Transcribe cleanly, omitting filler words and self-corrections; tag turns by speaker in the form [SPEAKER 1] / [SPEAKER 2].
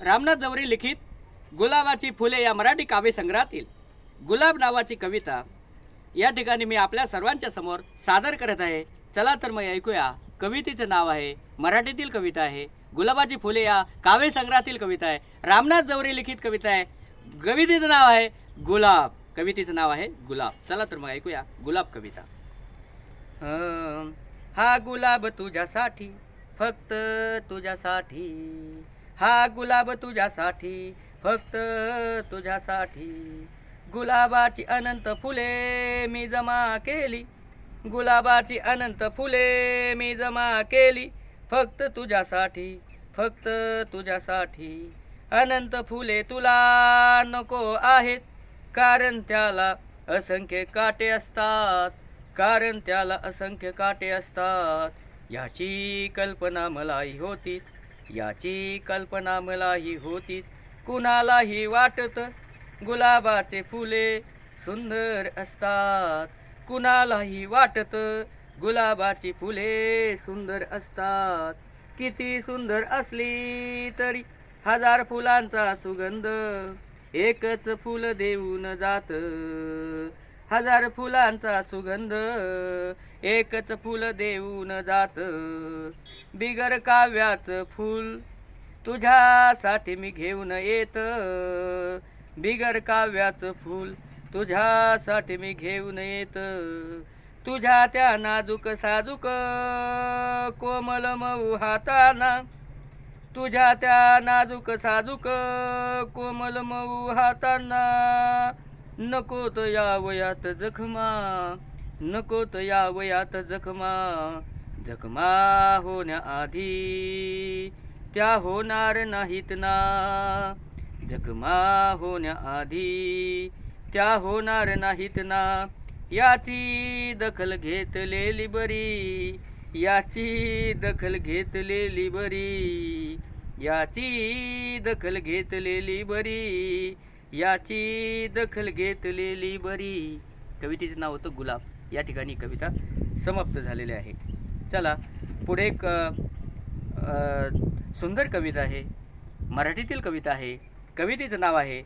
[SPEAKER 1] रामनाथ जवरे लिखित गुलाबाची फुले या मराठी काव्यसंग्रहातील गुलाब नावाची कविता या ठिकाणी मी आपल्या सर्वांच्या समोर सादर करत आहे. चला तर मग ऐकूया. कवितेचं नाव आहे, मराठीतील कविता आहे, गुलाबाची फुले या काव्यसंग्रहातील कविता आहे. रामनाथ जवरे लिखित कविता आहे. कवितेचं नाव आहे गुलाब. कवितेचं नाव आहे गुलाब. चला तर मग ऐकूया गुलाब कविता. हा गुलाब तुझ्यासाठी, फक्त तुझ्यासाठी. हा गुलाब तुझ्यासाठी, फक्त तुझ्यासाठी. गुलाबाची अनंत फुले मी जमा केली. गुलाबाची अनंत फुले मी जमा केली. फक्त तुझ्यासाठी, फक्त तुझ्यासाठी. अनंत फुले तुला नको आहेत, कारण त्याला असंख्य काटे असतात. कारण त्याला असंख्य काटे असतात. याची कल्पना मलाही होतीच, याची कल्पना मलाही होतीच. कुणालाही वाटत गुलाबाचे फुले सुंदर असतात. कुणालाही वाटत गुलाबाची फुले सुंदर असतात. किती सुंदर असली तरी हजार फुलांचा सुगंध एकच फुल देऊन जात. हजार फुलांचा सुगंध एकच फुल देऊन जात. बिगर काव्याचं फूल तुझ्यासाठी मी घेऊन येत. बिगर काव्याचं फूल तुझ्यासाठी मी घेऊन येत. तुझ्या त्या नाजूक साजूक कोमल मऊ हाताना. तुझ्या त्या नाजूक साजूक कोमल मऊ हाताना. नकोत या वयात जखमा, नकोत या वयात जखमा. जखमा होण्याआधी त्या होणार नाहीत ना. जखमा होण्याआधी त्या होणार नाहीत ना. याची दखल घेतलेली बरी, याची दखल घेतलेली बरी. याची दखल घेतलेली बरी, याची दखल घेतलेली बरी. कवितेचं नाव होतं गुलाब. या ठिकाणी कविता समाप्त झालेली आहे. चला पुढे एक सुंदर कविता आहे, मराठीतील कविता आहे. कवितेचं नाव आहे